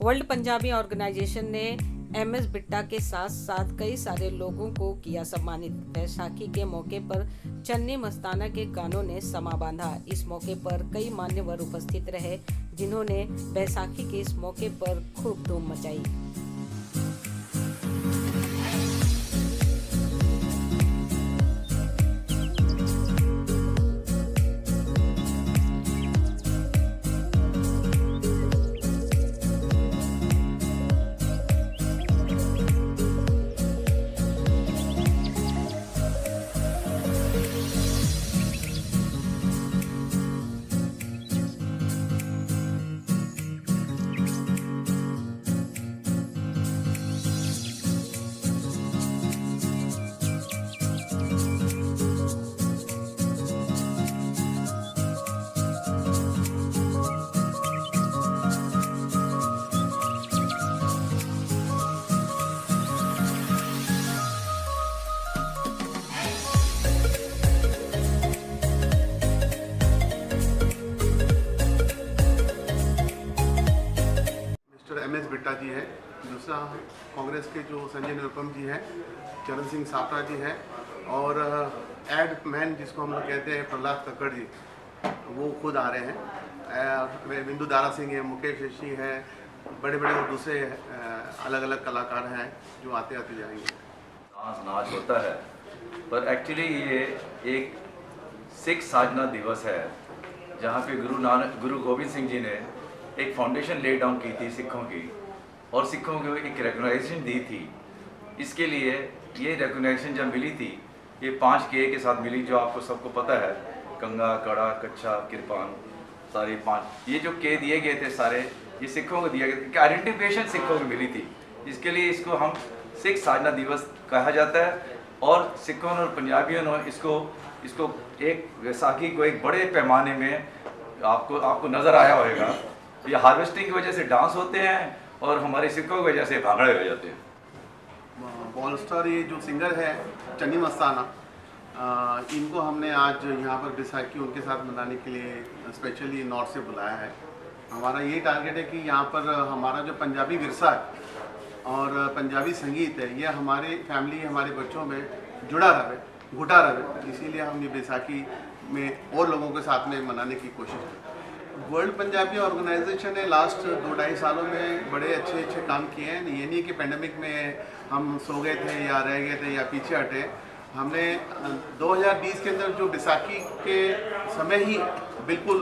World Punjabi organisation ने MS Bitta के साथ साथ कई सारे लोगों को किया सम्मानित। बैसाखी के मौके पर चन्नी मस्ताना के गानों ने समा बांधा। इस मौके पर कई मान्यवर उपस्थित रहे, जिन्होंने बैसाखी के इस मौके पर खूब धूम मचाई। एमएस बिट्टा जी है, दूसरा कांग्रेस के जो संजय निरुपम जी हैं, चरण सिंह सापरा जी हैं, और एड मैन जिसको हम लोग कहते हैं प्रहलाद कक्कड़ जी, वो खुद आ रहे हैं। बिंदु दारा सिंह है, मुकेश ऋषि है, बड़े बड़े और दूसरे अलग अलग कलाकार हैं जो आते आते जाएंगे। नाच होता है, पर एक्चुअली ये एक सिख साधना दिवस है, जहाँ पे गुरु गोविंद सिंह जी ने एक फाउंडेशन ले डाउन की थी सिखों की, और सिखों को एक रिकॉग्नाइजेशन दी थी। इसके लिए ये रिकॉग्नाइजेशन जब मिली थी, ये 5 के साथ मिली, जो आपको सबको पता है, कंगा, कड़ा, कच्छा, किरपान, सारे 5 ये जो के दिए गए थे सारे, ये सिखों को दिया गया, आइडेंटिफिकेशन सिखों को मिली थी। इसके लिए इसको हम सिख साधना दिवस कहा जाता है, और सिखों और पंजाबियों ने इसको एक वैसाखी को एक बड़े पैमाने में आपको नज़र आया होगा। ये हार्वेस्टिंग की वजह से डांस होते हैं, और हमारे सिखों की वजह से भांगड़े हो जाते हैं। बॉल स्टार ये जो सिंगर है चन्नी मस्ताना, इनको हमने आज यहाँ पर बैसाखी उनके साथ मनाने के लिए स्पेशली नॉर्थ से बुलाया है। हमारा ये टारगेट है कि यहाँ पर हमारा जो पंजाबी विरसा है और पंजाबी संगीत है, ये हमारे फैमिली, हमारे बच्चों में जुड़ा रहे, घुटा रहे। इसीलिए हम ये बैसाखी में और लोगों के साथ में मनाने की कोशिश करते हैं। वर्ल्ड पंजाबी ऑर्गेनाइजेशन ने लास्ट 2-2.5 सालों में बड़े अच्छे काम किए हैं। ये नहीं कि पेंडेमिक में हम सो गए थे या रह गए थे या पीछे हटे। हमने 2020 के अंदर जो बैसाखी के समय ही बिल्कुल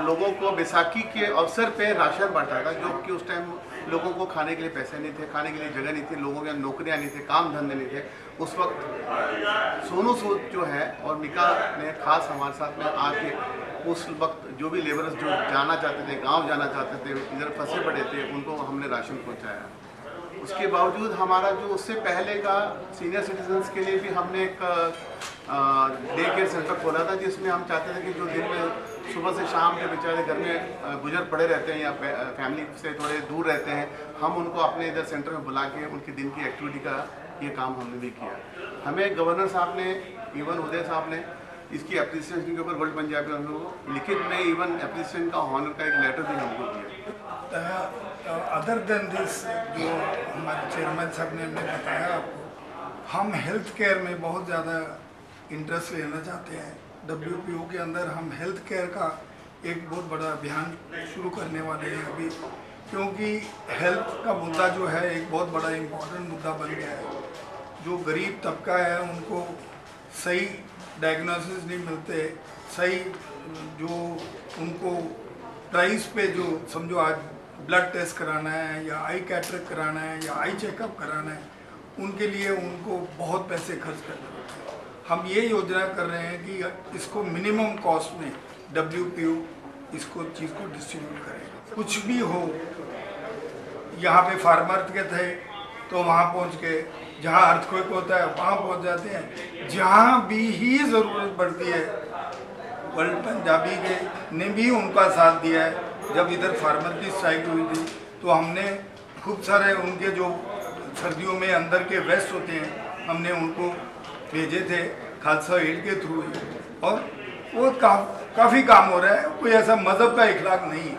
लोगों को बैसाखी के अवसर पे राशन बांटा था, जो कि उस टाइम लोगों को खाने के लिए पैसे नहीं थे, खाने के लिए जगह नहीं थी, लोगों के नौकरियां नहीं थे, काम धंधे नहीं थे। उस वक्त सोनू सूद जो है और मिका ने खास हमारे साथ में आके उस वक्त जो भी लेबरर्स जो जाना चाहते थे, गांव जाना चाहते थे, इधर फंसे पड़े थे, उनको हमने राशन पहुंचाया। उसके बावजूद हमारा जो उससे पहले का सीनियर सिटीजन्स के लिए भी हमने एक डे केयर सेंटर खोला था, जिसमें हम चाहते थे कि जो दिन में सुबह से शाम के बेचारे घर में गुजर पड़े रहते हैं या फैमिली से थोड़े दूर रहते हैं, हम उनको अपने इधर सेंटर में बुला के उनकी दिन की एक्टिविटी का ये काम हमने भी किया। हमें गवर्नर साहब ने, इवन उदय साहब ने इसकी अप्रिसिएशन के ऊपर वर्ल्ड पंजाबी को लिखित में इवन अप्रिसिएशन का ऑनर का एक लेटर भी हमको दिया। अदर देन दिस, जो हमारे चेयरमैन साहब ने हमें बताया आपको, हम हेल्थ केयर में बहुत ज़्यादा इंटरेस्ट लेना चाहते हैं। WPO के अंदर हम हेल्थ केयर का एक बहुत बड़ा अभियान शुरू करने वाले हैं अभी, क्योंकि हेल्थ का मुद्दा जो है एक बहुत बड़ा इम्पोर्टेंट मुद्दा बन गया है। जो गरीब तबका है उनको सही डायग्नोसिस नहीं मिलते, सही जो उनको प्राइस पे जो समझो आज ब्लड टेस्ट कराना है या आई कैटरेक्ट कराना है या आई चेकअप कराना है, उनके लिए उनको बहुत पैसे खर्च करने पड़ते हैं। हम ये योजना कर रहे हैं कि इसको मिनिमम कॉस्ट में WPO इसको चीज़ को डिस्ट्रीब्यूट करेगा। कुछ भी हो, यहाँ पे फार्मर के थे तो वहाँ पहुँच के, जहाँ अर्थक्वेक होता है वहाँ पहुँच जाते हैं। जहाँ भी ही ज़रूरत पड़ती है, वर्ल्ड पंजाबी के ने भी उनका साथ दिया है। जब इधर फार्मर की स्ट्राइक हुई थी तो हमने खूब सारे उनके जो सर्दियों में अंदर के वेस्ट होते हैं, हमने उनको भेजे थे खालसा एड के थ्रू, और वो काफ़ी काम हो रहा है। कोई ऐसा मज़हब का इखलाक नहीं है।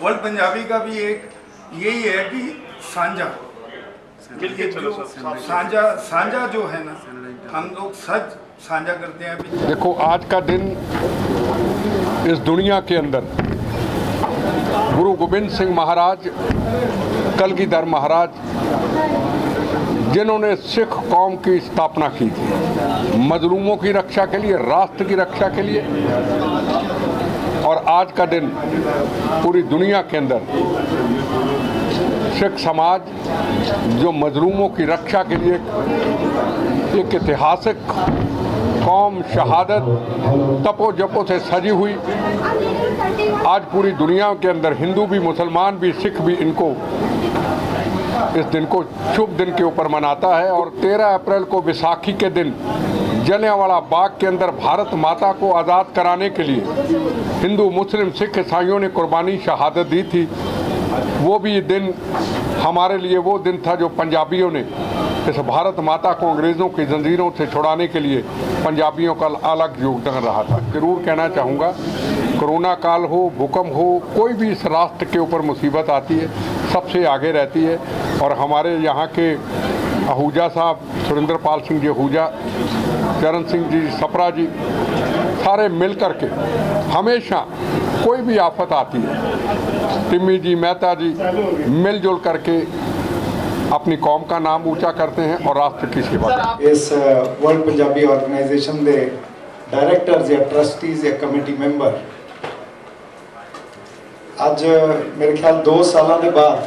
वर्ल्ड पंजाबी का भी एक यही है कि साझा साझा जो है ना, हम लोग सच साझा करते हैं। अभी देखो, आज का दिन इस दुनिया के अंदर गुरु गोविंद सिंह महाराज, कलगीधर महाराज, जिन्होंने सिख कौम की स्थापना की थी मजलूमों की रक्षा के लिए, राष्ट्र की रक्षा के लिए। और आज का दिन पूरी दुनिया के अंदर सिख समाज जो मजलूमों की रक्षा के लिए एक ऐतिहासिक कौम शहादत तपो से सजी हुई, आज पूरी दुनिया के अंदर हिंदू भी, मुसलमान भी, सिख भी इनको इस दिन को शुभ दिन के ऊपर मनाता है। और 13 अप्रैल को बैसाखी के दिन जलियांवाला बाग के अंदर भारत माता को आज़ाद कराने के लिए हिंदू, मुस्लिम, सिख, ईसाइयों ने कुर्बानी शहादत दी थी। वो भी दिन हमारे लिए वो दिन था जो पंजाबियों ने इस भारत माता को अंग्रेज़ों की जंजीरों से छुड़ाने के लिए पंजाबियों का अलग योगदान रहा था। ज़रूर कहना चाहूँगा, कोरोना काल हो, भूकंप हो, कोई भी इस राष्ट्र के ऊपर मुसीबत आती है, सबसे आगे रहती है। और हमारे यहाँ के आहूजा साहब, सुरेंद्र पाल सिंह जी आहूजा, चरण सिंह जी सप्रा जी, सारे मिल कर के हमेशा कोई भी आफत आती है, टिम्मी जी, मेहता जी मिलजुल करके अपनी कौम का नाम ऊंचा करते हैं और राष्ट्र की सेवा करते हैं। इस वर्ल्ड पंजाबी ऑर्गेनाइजेशन के डायरेक्टर्स या ट्रस्टीज या कमेटी मैंबर अज मेरे ख्याल 2 सालों के बाद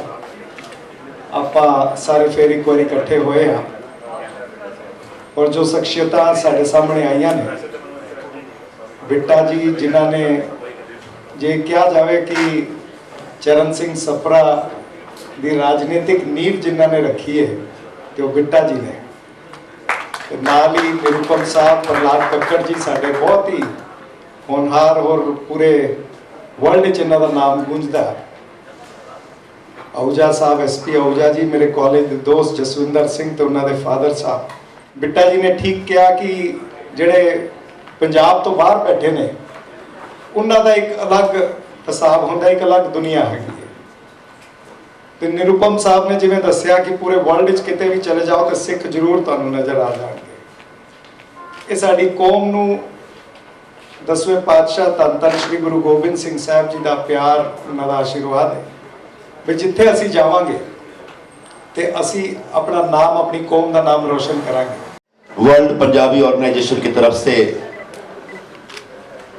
आप सारे फिर एक बार इकट्ठे हुए हैं और जो शख्सियतां साढ़े सामने आईयां ने, बिट्टा जी जिन्होंने जे कहा जाए कि चरण सिंह सप्रा की राजनीतिक नींव जिन्होंने रखी है तो बिट्टा जी ने, नाल ही निरुपम साहब, प्रहलाद कक्कड़ जी साढ़े बहुत ही होनहार और पूरे वर्ल्ड च इन्हों का नाम गूंजता है। आहूजा साहब, SP आहूजा जी, मेरे कॉलेज के दोस्त जसविंदर सिंह तो उन्होंने फादर साहब। बिट्टा जी ने ठीक किया कि जेड़े पंजाब तो बाहर बैठे ने उन्हों का एक अलग हिसाब होंदा, एक अलग दुनिया हैगी। तो निरुपम साहब ने जिवें दस्सिया कि पूरे वर्ल्ड च किते भी चले जाओ तो सिख जरूर तुहानूं नज़र आ जाएंगे। ये साडी कौम नूं 10वें पातशाह धन धन श्री गुरु गोबिंद सिंह साहब जी का प्यार, उन्हों का आशीर्वाद है भी जिथे असी जावांगे ते असी अपना नाम, अपनी कौम का नाम रोशन करांगे। वर्ल्ड पंजाबी ऑर्गेनाइजेशन की तरफ से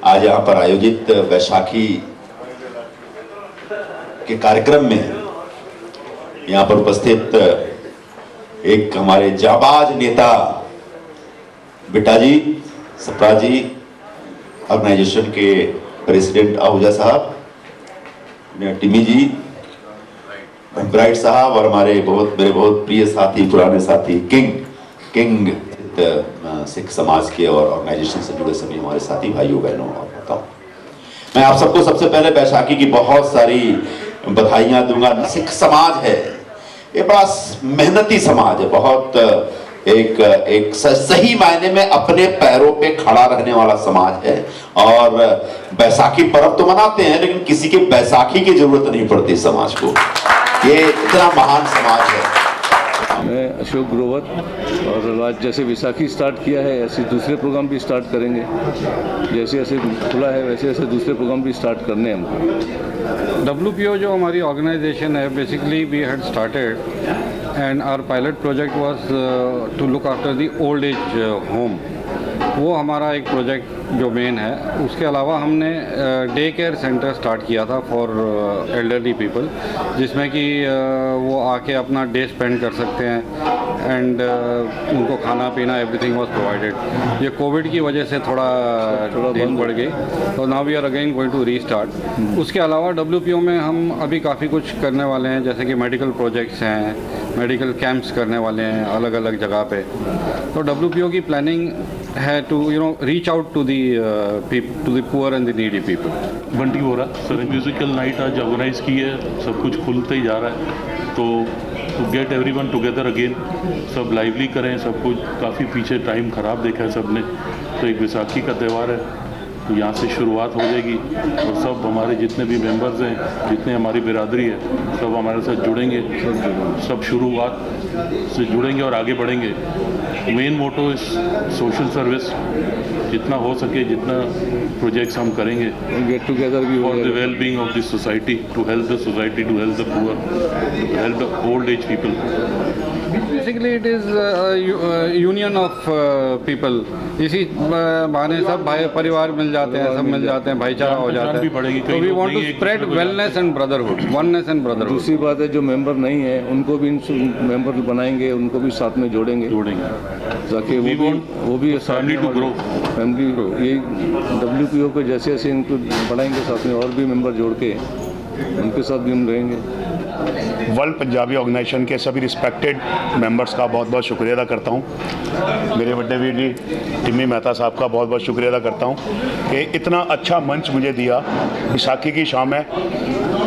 आज यहाँ पर आयोजित बैसाखी के कार्यक्रम में यहाँ पर उपस्थित एक हमारे जाबाज नेता बिट्टा जी, सप्रा जी, ऑर्गेनाइजेशन के प्रेसिडेंट आहूजा साहब, टिमी जी, ब्राइट साहब और मेरे बहुत प्रिय साथी, पुराने साथी किंग सिख समाज के और ऑर्गेनाइजेशन से जुड़े सभी हमारे साथी भाइयों बहनों और बताऊं, मैं आप सबको सबसे पहले बैसाखी की बहुत सारी बधाइयां दूंगा। सिख समाज है, ये बड़ा मेहनती समाज है, बहुत एक सही मायने में अपने पैरों पे खड़ा रहने वाला समाज है। और बैसाखी पर्व तो मनाते हैं लेकिन किसी के बैसाखी की जरूरत नहीं पड़ती समाज को, ये इतना महान समाज है। मैं अशोक ग्रोवर, और आज जैसे बैसाखी स्टार्ट किया है ऐसे दूसरे प्रोग्राम भी स्टार्ट करेंगे, जैसे जैसे खुला है वैसे वैसे दूसरे प्रोग्राम भी स्टार्ट करने हैं हमको। WPO जो हमारी ऑर्गेनाइजेशन है, basically we had started and our pilot project was to look after the old age home. वो हमारा एक प्रोजेक्ट जो मेन है। उसके अलावा हमने डे केयर सेंटर स्टार्ट किया था फॉर एल्डरली पीपल, जिसमें कि वो आके अपना डे स्पेंड कर सकते हैं एंड उनको खाना पीना एवरीथिंग वाज प्रोवाइडेड। ये कोविड की वजह से थोड़ा दिन बढ़ गई, तो now we are again going to restart. उसके अलावा WPO में हम अभी काफ़ी कुछ करने वाले हैं, जैसे कि मेडिकल प्रोजेक्ट्स हैं, मेडिकल कैंप्स करने वाले हैं अलग अलग जगह पे। तो WPO की प्लानिंग है to reach out to the poor and the needy people. Bunty Bora sir, musical night आज ऑर्गेनाइज की है, सब कुछ खुलते ही जा रहा है, तो to get everyone together again, सब लाइवली करें, सब कुछ काफ़ी पीछे टाइम ख़राब देखा है सब ने, तो एक बैसाखी का त्यौहार है, तो यहाँ से शुरुआत हो जाएगी और सब हमारे जितने भी मेंबर्स हैं, जितने हमारी बिरादरी है, सब हमारे साथ जुड़ेंगे, सब शुरुआत से जुड़ेंगे और आगे बढ़ेंगे। मेन मोटो इस सोशल सर्विस, जितना हो सके, जितना प्रोजेक्ट्स हम करेंगे, गेट टुगेदर भी for the well being of this society, to help the society, to help the poor, to help the old age people. Basically it is union of people. इसी बहाने सब भाई परिवार मिल जाते हैं, सब मिल जाते हैं, भाईचारा हो जाता है। तो we want to spread wellness and brotherhood, oneness and brotherhood. दूसरी बात है, जो मेंबर नहीं है उनको भी मेंबर बनाएंगे, उनको भी साथ में जोड़ेंगे ताकि वो भी फैमिली टू ग्रो, फैमिली ये WPO को जैसे जैसे इनको बढ़ाएंगे, साथ में और भी मेंबर जोड़ के उनके साथ भी हम रहेंगे। वर्ल्ड पंजाबी ऑर्गेनाइजेशन के सभी रिस्पेक्टेड मेंबर्स का बहुत बहुत शुक्रिया अदा करता हूँ। मेरे बड़े वीर जी टिम्मी मेहता साहब का बहुत बहुत शुक्रिया अदा करता हूँ कि इतना अच्छा मंच मुझे दिया। विसाखी की शाम है,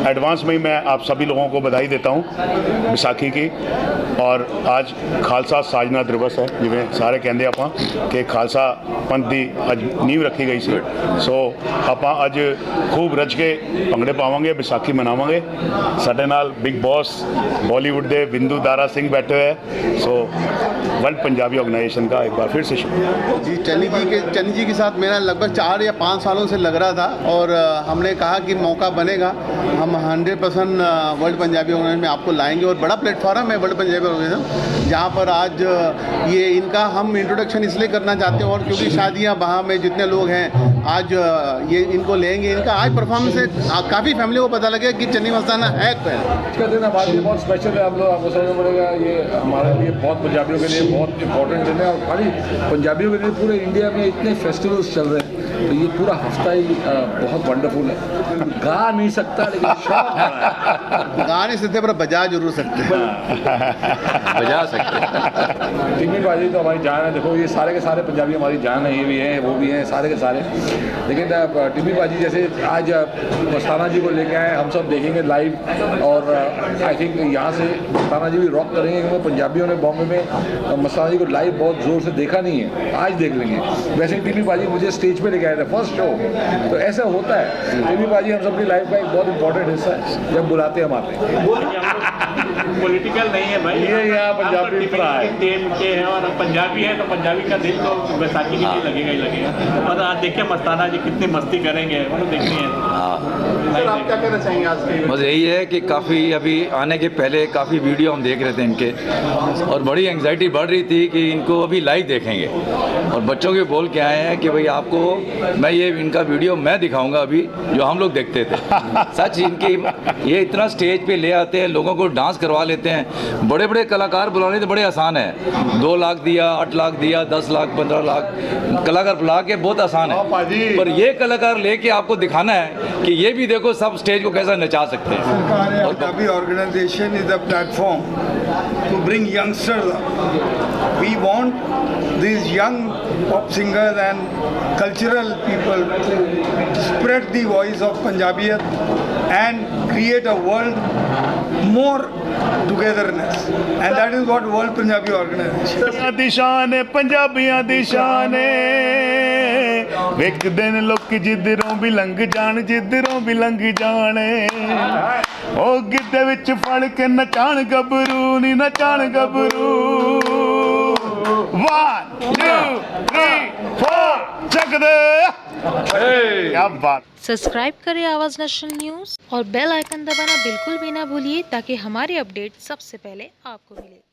एडवांस में ही मैं आप सभी लोगों को बधाई देता हूँ विसाखी की। और आज खालसा साजना दिवस है, जिमें सारे कहते ਆਪਾਂ कि खालसा पंथ की अज नींव रखी गई सी। सो आप अज खूब रज के भंगड़े पावांगे, विसाखी मनावांगे। साडे नाल बिग बॉस बॉलीवुड के बिंदु दारा सिंह बैठे हुए हैं। सो वर्ल्ड पंजाबी ऑर्गेनाइजेशन का एक बार फिर से शुक्रिया जी। चन्नी जी के साथ मेरा लगभग 4 या 5 सालों से लग रहा था और हमने कहा कि मौका बनेगा हम 100% वर्ल्ड पंजाबी ऑर्गेनाइजेशन में आपको लाएंगे। और बड़ा प्लेटफॉर्म है वर्ल्ड पंजाबी ऑर्गेनाइजेशन, जहाँ पर आज ये इनका हम इंट्रोडक्शन इसलिए करना चाहते हैं और क्योंकि शादियाँ बहाँ में जितने लोग हैं आज ये इनको लेंगे। इनका आज परफॉर्मेंस से काफ़ी फैमिली को पता लगे कि चन्नी मस्ताना है। इसका दिन हमारे लिए बहुत स्पेशल है, आप लोग आपको समझना पड़ेगा। ये हमारे लिए बहुत, पंजाबियों के लिए बहुत इंपॉर्टेंट दिन है। और खाली पंजाबियों के लिए पूरे इंडिया में इतने फेस्टिवल्स चल रहे हैं, तो ये पूरा हफ्ता ही बहुत वंडरफुल है। गा नहीं सकता लेकिन शौक है। गा नहीं सकते पर बजा जरूर सकते हैं। बजा सकते हैं। टिम्मी बाजी तो हमारी जान है। देखो ये सारे के सारे पंजाबी हमारी जान है, ये भी हैं वो भी हैं, सारे के सारे। लेकिन टिम्मी बाजी जैसे आज मस्ताना जी को लेके आए, हम सब देखेंगे लाइव। और आई थिंक यहाँ से मस्ताना जी भी रॉक करेंगे, क्योंकि पंजाबियों ने बॉम्बे में मस्ताना जी को लाइव बहुत ज़ोर से देखा नहीं है, आज देख लेंगे। वैसे टिम्मी बाजी मुझे स्टेज पे लेके आए थे फर्स्ट शो, तो ऐसा होता है। टिम्मी बाजी हम सबकी लाइफ का एक बहुत इंपॉर्टेंट हिस्सा है, जब बुलाते हम आते हैं। पॉलिटिकल नहीं है भाई, ये यहाँ पंजाबी टीम के हैं और पंजाबी है, तो पंजाबी का दिल तो बैसाखी के लिए लगेगा ही लगेगा। और आज देखिए मस्ताना जी कितनी मस्ती करेंगे, वो देखनी है। सर आप क्या कहना चाहेंगे आज के? बस यही है कि काफ़ी अभी आने के पहले काफ़ी वीडियो हम देख रहे थे इनके, और बड़ी एंग्जाइटी बढ़ रही थी कि इनको अभी लाइव देखेंगे। और बच्चों के बोल के आए हैं कि भाई आपको मैं ये इनका वीडियो मैं दिखाऊंगा अभी, जो हम लोग देखते थे। सच इनकी ये इतना स्टेज पे ले आते हैं, लोगों को डांस करवा लेते हैं। बड़े बड़े कलाकार बुलाने तो बड़े आसान है, 2 लाख दिया, 8 लाख दिया, 10 लाख 15 लाख कलाकार बुला के बहुत आसान है। पर ये कलाकार लेके आपको दिखाना है कि ये भी देखो सब स्टेज को कैसा नचा सकते हैं। Punjabi organisation is a platform to bring youngsters up. We want these young pop singers and cultural people to spread the voice of Punjabiyat and create a world more togetherness, and that is what World Punjabi Organization दी शान है, पंजाबियां दी शान है। एक दिन लोग जिधरों भी लंघ जान, जिधरों भी लंघ जाने, ओ गिद्धे विच फड़ के नचाण गबरू नी, नचाण गबरू। 1 2 3 4 चक दे। क्या बात। सब्सक्राइब करें आवाज़ नेशनल न्यूज़ और बेल आइकन दबाना बिल्कुल भी ना भूलिए, ताकि हमारी अपडेट सबसे पहले आपको मिले।